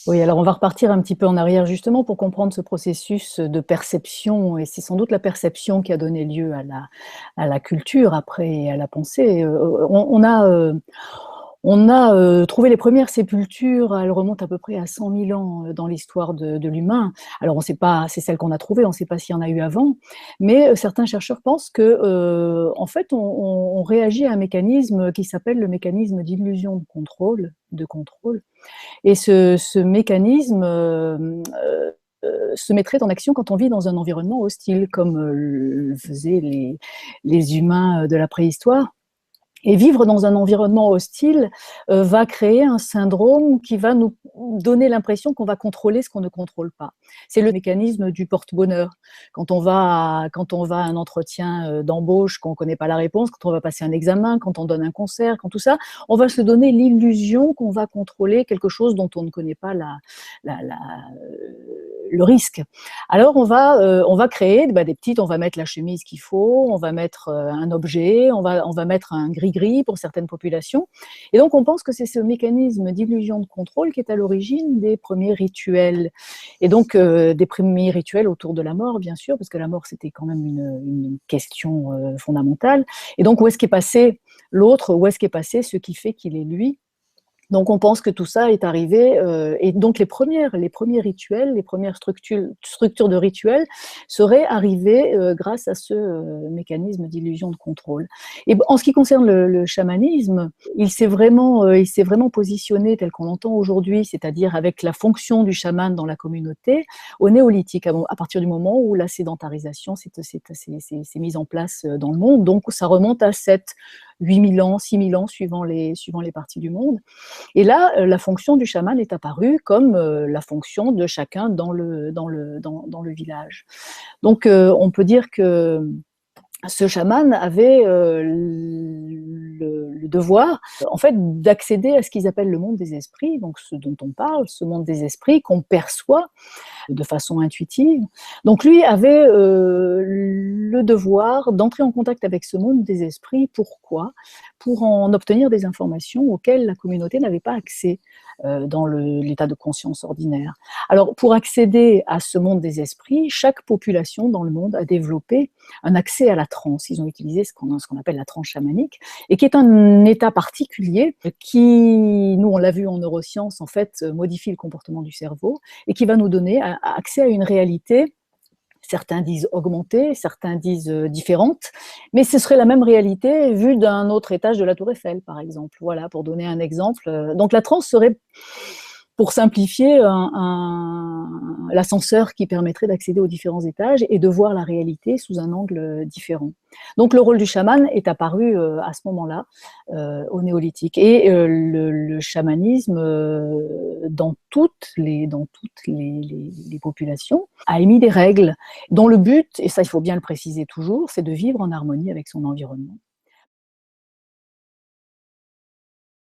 Oui, alors on va repartir un petit peu en arrière justement pour comprendre ce processus de perception et c'est sans doute la perception qui a donné lieu à la culture après et à la pensée. On a trouvé les premières sépultures, elles remontent à peu près à 100 000 ans dans l'histoire de l'humain. Alors on ne sait pas, c'est celle qu'on a trouvée, on ne sait pas s'il y en a eu avant, mais certains chercheurs pensent que, en fait, on réagit à un mécanisme qui s'appelle le mécanisme d'illusion de contrôle. Et ce mécanisme se mettrait en action quand on vit dans un environnement hostile, comme le faisaient les humains de la préhistoire. Et vivre dans un environnement hostile va créer un syndrome qui va nous donner l'impression qu'on va contrôler ce qu'on ne contrôle pas. C'est le mécanisme du porte-bonheur. Quand on va à un entretien d'embauche, qu'on ne connaît pas la réponse, quand on va passer un examen, quand on donne un concert, quand tout ça, on va se donner l'illusion qu'on va contrôler quelque chose dont on ne connaît pas la, la, le risque. Alors on va créer des petites, on va mettre la chemise qu'il faut, on va mettre un objet, on va mettre un gris-gris pour certaines populations. Et donc on pense que c'est ce mécanisme d'illusion de contrôle qui est à l'origine des premiers rituels. Et donc des premiers rituels autour de la mort, bien sûr, parce que la mort c'était quand même une question fondamentale. Et donc où est-ce qu'est passé l'autre, où est-ce qu'est passé ce qui fait qu'il est lui? Donc on pense que tout ça est arrivé, et donc les premiers rituels, les premières structures de rituels seraient arrivées grâce à ce mécanisme d'illusion de contrôle. Et en ce qui concerne le chamanisme, il s'est vraiment positionné tel qu'on l'entend aujourd'hui, c'est-à-dire avec la fonction du chaman dans la communauté, au néolithique, à partir du moment où la sédentarisation s'est mise en place dans le monde. Donc ça remonte à 7, 8 000 ans, 6 000 ans, suivant les parties du monde. Et là, la fonction du chaman est apparue comme la fonction de chacun dans le village. Donc, on peut dire que ce chaman avait le devoir, en fait, d'accéder à ce qu'ils appellent le monde des esprits, donc ce dont on parle, ce monde des esprits qu'on perçoit de façon intuitive. Donc lui avait le devoir d'entrer en contact avec ce monde des esprits. Pourquoi? Pour en obtenir des informations auxquelles la communauté n'avait pas accès dans l'état de conscience ordinaire. Alors pour accéder à ce monde des esprits, chaque population dans le monde a développé un accès à la transe. Ils ont utilisé ce qu'on appelle la transe chamanique, et qui est un état particulier qui, nous on l'a vu en neurosciences, en fait, modifie le comportement du cerveau et qui va nous donner accès à une réalité. Certains disent augmentée, certains disent différente, mais ce serait la même réalité vue d'un autre étage de la Tour Eiffel, par exemple. Voilà, pour donner un exemple. Donc la transe serait, pour simplifier, l'ascenseur qui permettrait d'accéder aux différents étages et de voir la réalité sous un angle différent. Donc le rôle du chaman est apparu à ce moment-là, au néolithique. Et le chamanisme, dans toutes les populations, a émis des règles dont le but, et ça il faut bien le préciser toujours, c'est de vivre en harmonie avec son environnement.